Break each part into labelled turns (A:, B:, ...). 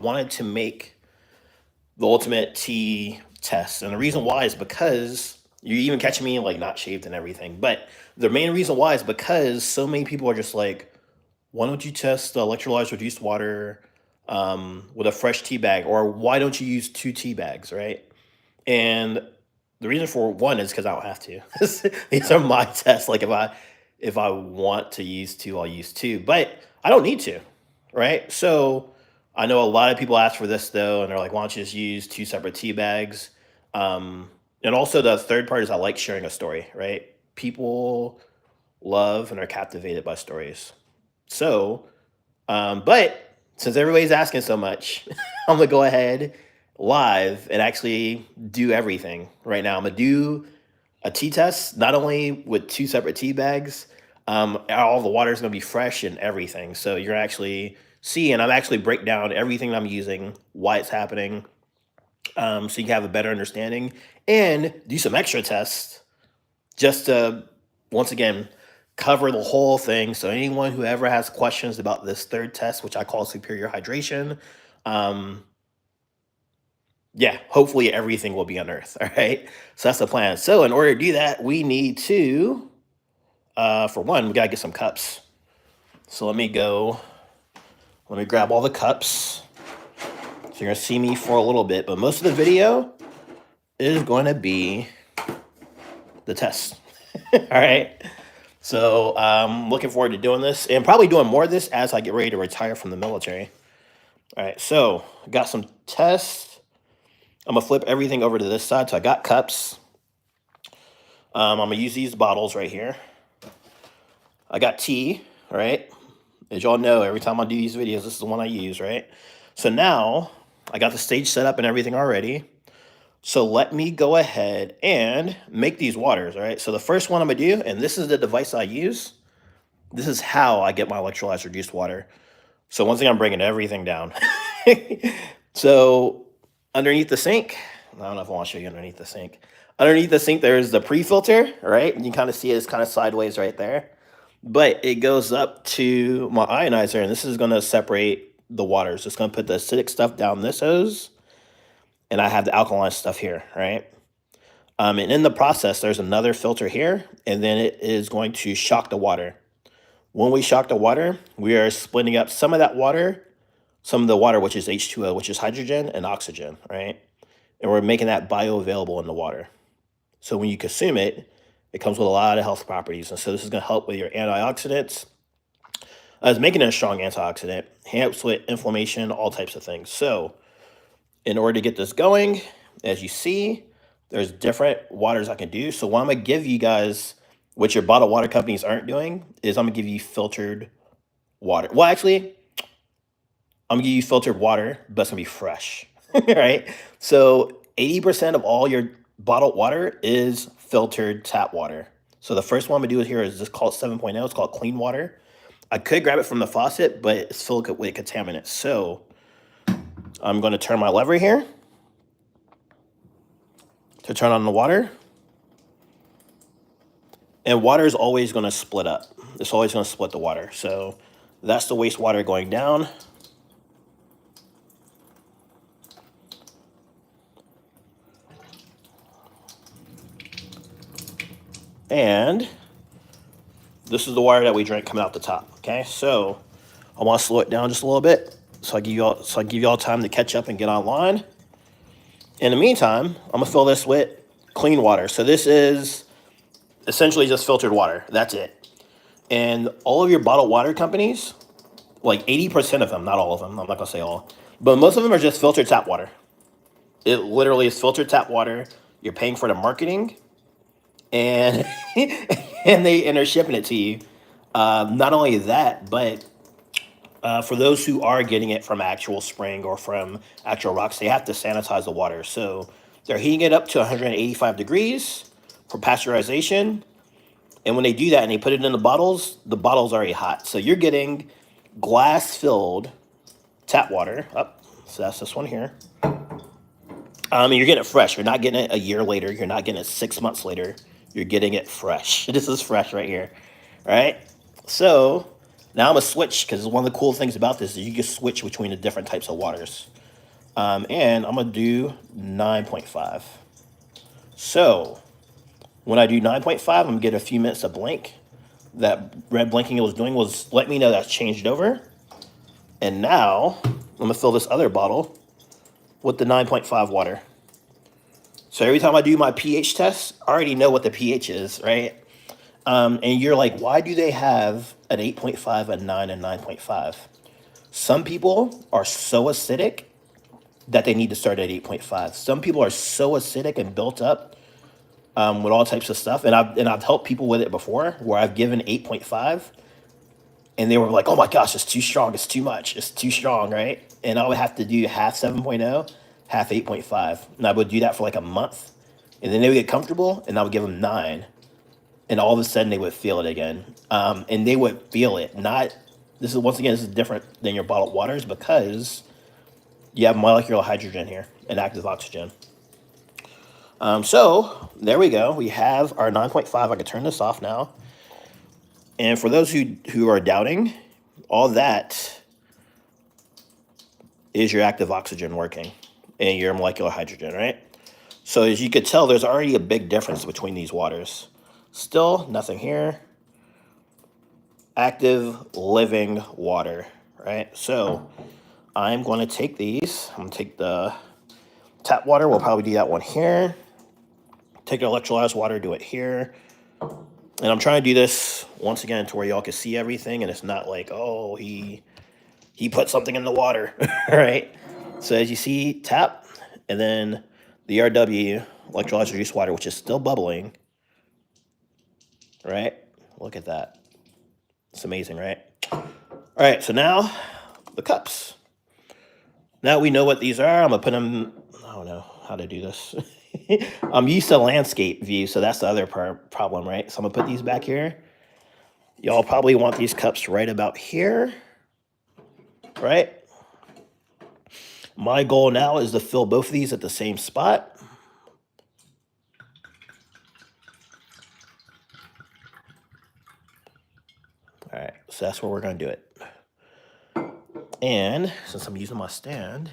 A: wanted to make the ultimate tea test. And the reason why is because you're even catching me like not shaved and everything. But the main reason why is because so many people are just like, why don't you test the electrolytes reduced water with a fresh tea bag? Or why don't you use two tea bags, right? And the reason for one is because I don't have to. These are my tests. Like if I want to use two, I'll use two. But I don't need to, right? So I know a lot of people ask for this though, and they're like, why don't you just use two separate tea bags? And also the third part is I like sharing a story, right? People love and are captivated by stories. So, but since everybody's asking so much, I'm gonna go ahead live and actually do everything right now. I'm gonna do a tea test, not only with two separate tea bags, all the water is gonna be fresh and everything. So you're actually see, and I'm actually break down everything I'm using, why it's happening, so you can have a better understanding and do some extra tests just to once again cover the whole thing. So anyone who ever has questions about this third test, which I call superior hydration, um, yeah, hopefully everything will be unearthed. All right. So that's the plan. So in order to do that, we need to, for one, we gotta get some cups. So let me grab all the cups. So you're gonna see me for a little bit, but most of the video is going to be the test. All right. So looking forward to doing this and probably doing more of this as I get ready to retire from the military. All right. So got some tests. I'm gonna flip everything over to this side. So I got cups. I'm gonna use these bottles right here. I got tea, right? As y'all know, every time I do these videos, this is the one I use, right? So now I got the stage set up and everything already. So let me go ahead and make these waters, all right? So the first one I'm gonna do, and this is the device I use. This is how I get my electrolytes reduced water. So once again, I'm bringing everything down. So underneath the sink, I don't know if I want to show you underneath the sink. Underneath the sink, there's the pre-filter, right? You can kind of see it's kind of sideways right there. But it goes up to my ionizer, and this is going to separate the waters. It's going to put the acidic stuff down this hose, and I have the alkaline stuff here, right? And in the process, there's another filter here, and then it is going to shock the water. When we shock the water, we are splitting up some of that water, some of the water, which is H2O, which is hydrogen and oxygen, right? And we're making that bioavailable in the water. So when you consume it, it comes with a lot of health properties. And so this is going to help with your antioxidants. It's making it a strong antioxidant, helps with inflammation, all types of things. So in order to get this going, as you see, there's different waters I can do. So what I'm going to give you guys, what your bottled water companies aren't doing, is I'm going to give you filtered water. Well, actually, I'm going to give you filtered water, but it's going to be fresh, right? So 80% of all your bottled water is filtered tap water. So the first one I'm going to do here is just called 7.0. It's called clean water. I could grab it from the faucet, but it's filled with contaminants. So I'm going to turn my lever here to turn on the water. And water is always going to split up. It's always going to split the water. So that's the wastewater going down. And this is the water that we drink coming out the top. Okay, so I want to slow it down just a little bit, so I give you all time to catch up and get online. In the meantime, I'm gonna fill this with clean water. So this is essentially just filtered water. That's it. And all of your bottled water companies, like 80% of them, not all of them, I'm not gonna say all, but most of them are just filtered tap water. It literally is filtered tap water. You're paying for the marketing, and they're shipping it to you. Not only that, but for those who are getting it from actual spring or from actual rocks, they have to sanitize the water. So they're heating it up to 185 degrees for pasteurization. And when they do that and they put it in the bottles are already hot. So you're getting glass-filled tap water. So that's this one here. And you're getting it fresh. You're not getting it a year later. You're not getting it 6 months later. You're getting it fresh. This is fresh right here. All right. So Now I'm gonna switch because one of the cool things about this is you can switch between the different types of waters. And I'm gonna do 9.5. So when I do 9.5, I'm gonna get a few minutes of blink. That red blinking it was doing was let me know that's changed over. And now I'm gonna fill this other bottle with the 9.5 water. So every time I do my pH test, I already know what the pH is, right? And you're like, why do they have an 8.5, a 9, and 9.5? Some people are so acidic that they need to start at 8.5. Some people are so acidic and built up with all types of stuff, and I've helped people with it before, where I've given 8.5, and they were like, "Oh my gosh, it's too strong. It's too much. It's too strong, right?" And I would have to do half 7.0, half 8.5, and I would do that for like a month, and then they would get comfortable, and I would give them 9, and all of a sudden they would feel it again, and they would feel it. Not this is once again this is different than your bottled waters because you have molecular hydrogen here and active oxygen. So there we go. We have our 9.5. I can turn this off now. And for those who are doubting, all that is your active oxygen working and your molecular hydrogen, right? So as you could tell, there's already a big difference between these waters. Still nothing here. Active living water, right? So I'm going to take these. I'm going to take the tap water. We'll probably do that one here. Take the electrolyzed water, do it here. And I'm trying to do this once again to where y'all can see everything, and it's not like, oh, he put something in the water, right? So as you see, tap, and then the RW, electrolyzed reduced water, which is still bubbling, right? Look at that. It's amazing, right? All right, so now the cups. Now we know what these are. I'm gonna put them, I don't know how to do this. I'm used to landscape view, so that's the other problem, right? So I'm gonna put these back here. Y'all probably want these cups right about here, right? My goal now is to fill both of these at the same spot. All right, so that's where we're gonna do it. And since I'm using my stand,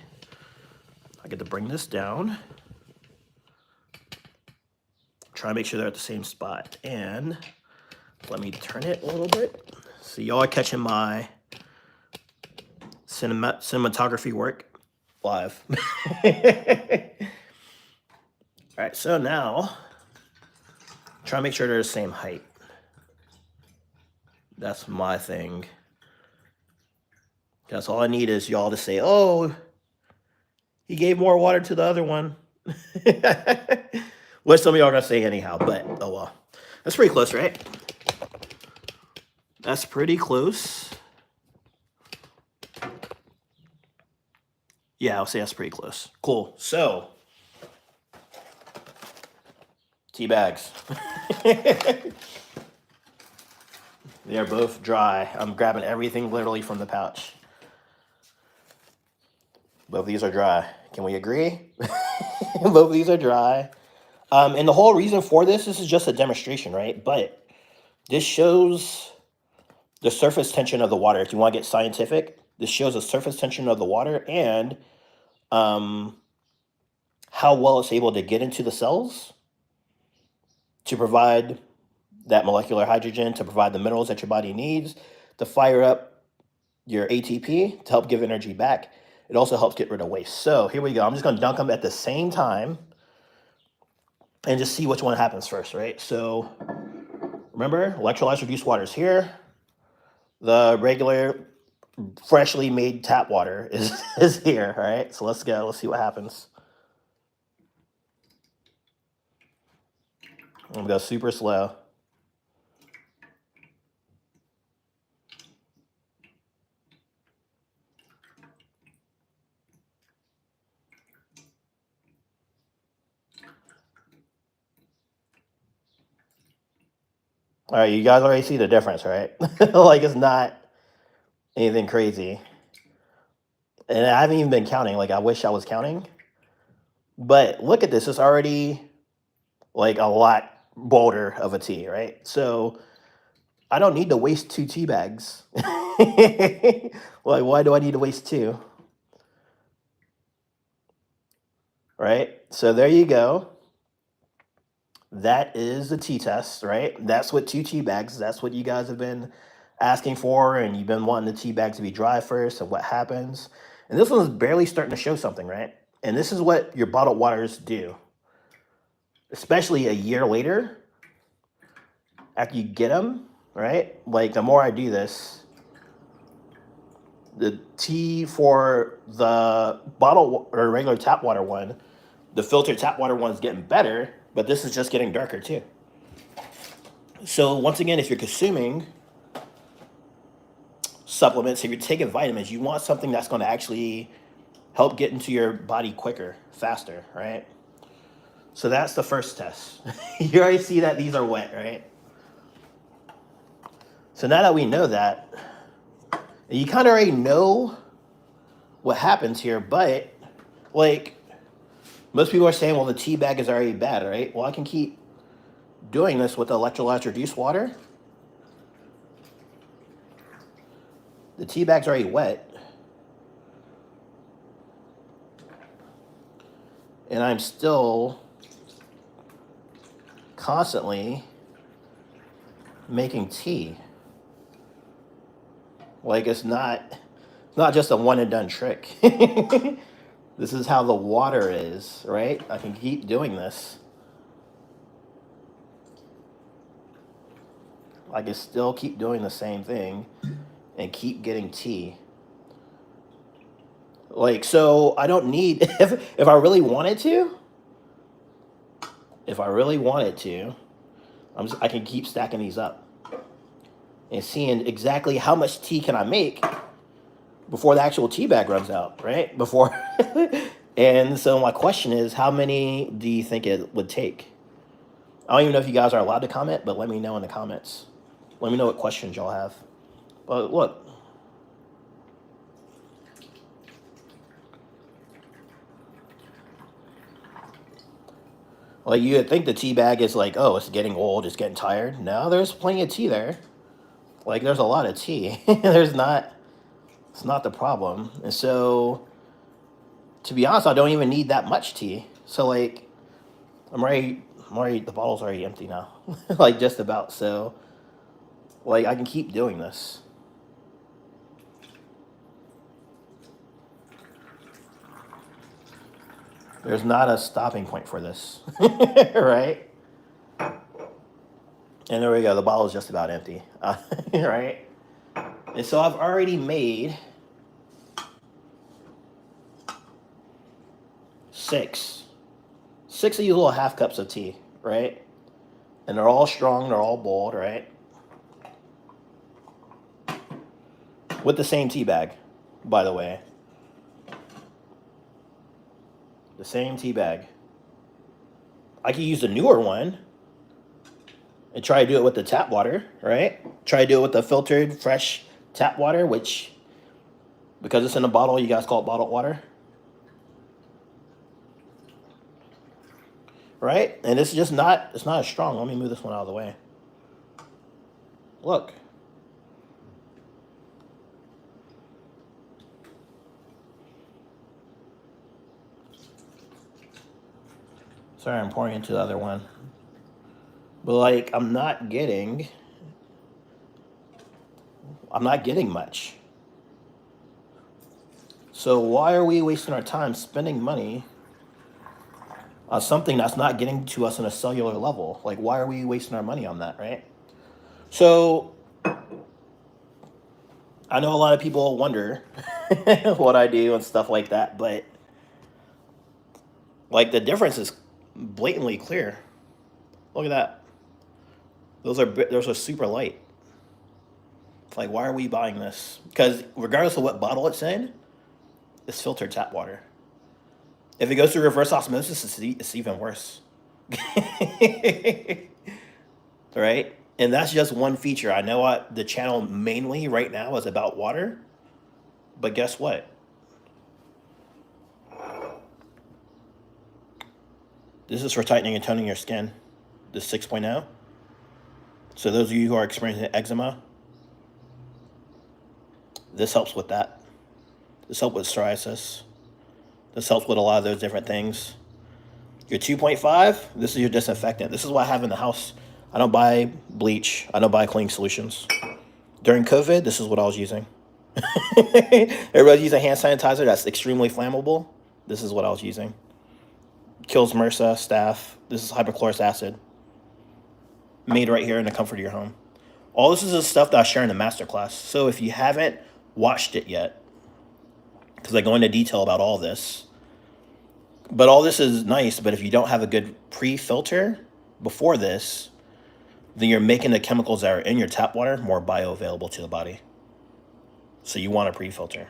A: I get to bring this down. Try to make sure they're at the same spot. And let me turn it a little bit. So y'all are catching my cinematography work live. All right, so now try to make sure they're the same height. That's my thing. That's all I need is y'all to say, oh, he gave more water to the other one. What some of y'all are gonna say anyhow, but oh well. That's pretty close, right? That's pretty close. Yeah, I'll say that's pretty close. Cool. So, tea bags. They are both dry. I'm grabbing everything literally from the pouch. Both of these are dry. Can we agree? Both of these are dry. And the whole reason for this is just a demonstration, right? But this shows the surface tension of the water. If you want to get scientific, this shows the surface tension of the water and how well it's able to get into the cells to provide that molecular hydrogen, to provide the minerals that your body needs, to fire up your ATP, to help give energy back. It also helps get rid of waste. So here we go. I'm just going to dunk them at the same time and just see which one happens first, right? So remember, electrolyzed reduced water is here. The regular freshly made tap water is here, all right? So let's go. Let's see what happens. I'm going to go super slow. All right, you guys already see the difference, right? Like it's not anything crazy. And I haven't even been counting. Like I wish I was counting. But look at this. It's already like a lot bolder of a tea, right? So I don't need to waste 2 tea bags. Like, why do I need to waste 2? Right? So there you go. That is the tea test, right? That's what 2 tea bags. That's what you guys have been asking for, and you've been wanting the tea bag to be dry first, and what happens. And this one's barely starting to show something, right? And this is what your bottled waters do, especially a year later after you get them, right? Like, the more I do this, the tea for the bottle or regular tap water one, the filtered tap water one's getting better, but this is just getting darker too. So once again, if you're consuming supplements, if you're taking vitamins, you want something that's going to actually help get into your body quicker, faster, right? So that's the first test. You already see that these are wet, right? So now that we know that, you kind of already know what happens here, but like most people are saying, well, the tea bag is already bad, right? Well, I can keep doing this with electrolytes reduced water. The tea bag's already wet. And I'm still constantly making tea. Like, it's not just a one and done trick. This is how the water is, right? I can keep doing this. I can still keep doing the same thing and keep getting tea. Like, so I don't need, if I really wanted to, I can keep stacking these up and seeing exactly how much tea can I make before the actual tea bag runs out, right? Before. And so my question is, how many do you think it would take? I don't even know if you guys are allowed to comment, but let me know in the comments. Let me know what questions y'all have. But look. Like, you would think the tea bag is like, oh, it's getting old, it's getting tired. No, there's plenty of tea there. Like, there's a lot of tea. It's not the problem. And so, to be honest, I don't even need that much tea. So, like, the bottle's already empty now. Like, just about. So, like, I can keep doing this. There's not a stopping point for this. Right? And there we go. The bottle is just about empty. Right? And so I've already made 6 of these little half cups of tea, right? And they're all strong, they're all bold, right? With the same tea bag, by the way. The same tea bag. I could use the newer one and try to do it with the tap water, right? Try to do it with the filtered, fresh tap water, which, because it's in a bottle, you guys call it bottled water. Right? And it's just not, it's not as strong. Let me move this one out of the way. Look. Sorry, I'm pouring into the other one. But like, I'm not getting much. So why are we wasting our time spending money on something that's not getting to us on a cellular level? Like, why are we wasting our money on that, right? So I know a lot of people wonder what I do and stuff like that, but like, the difference is blatantly clear. Look at that. Those are super light. Like, why are we buying this? Because regardless of what bottle it's in, it's filtered tap water. If it goes through reverse osmosis, it's even worse. Right? And that's just one feature. I know the channel mainly right now is about water, but guess what? This is for tightening and toning your skin. This 6.0. So those of you who are experiencing eczema, this helps with that. This helps with psoriasis. This helps with a lot of those different things. Your 2.5, this is your disinfectant. This is what I have in the house. I don't buy bleach. I don't buy cleaning solutions. During COVID, this is what I was using. Everybody's using hand sanitizer that's extremely flammable. This is what I was using. Kills MRSA, staph. This is hypochlorous acid. Made right here in the comfort of your home. All this is the stuff that I share in the masterclass. So if you haven't watched it yet, because I go into detail about all this, but all this is nice, but if you don't have a good pre-filter before this, then you're making the chemicals that are in your tap water more bioavailable to the body. So you want a pre-filter.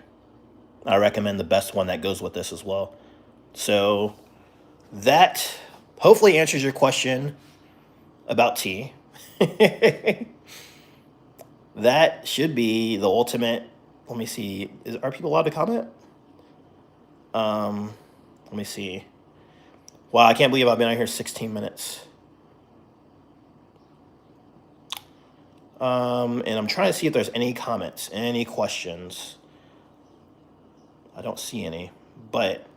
A: I recommend the best one that goes with this as well. So that hopefully answers your question about tea. That should be the ultimate. Let me see. Are people allowed to comment? Let me see. Wow, I can't believe I've been out here 16 minutes. And I'm trying to see if there's any comments, any questions. I don't see any, but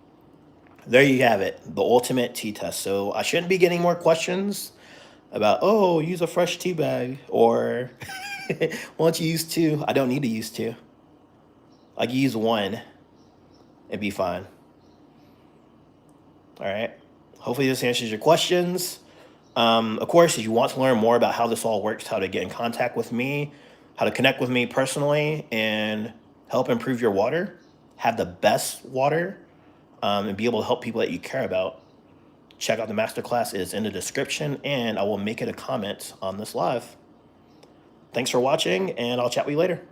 A: there you have it, the ultimate tea test. So I shouldn't be getting more questions about, oh, use a fresh tea bag, or why don't you use two? I don't need to use two. I can use one and be fine. All right. Hopefully this answers your questions. Of course, if you want to learn more about how this all works, how to get in contact with me, how to connect with me personally and help improve your water, have the best water, and be able to help people that you care about, check out the masterclass. It is in the description, and I will make it a comment on this live. Thanks for watching, and I'll chat with you later.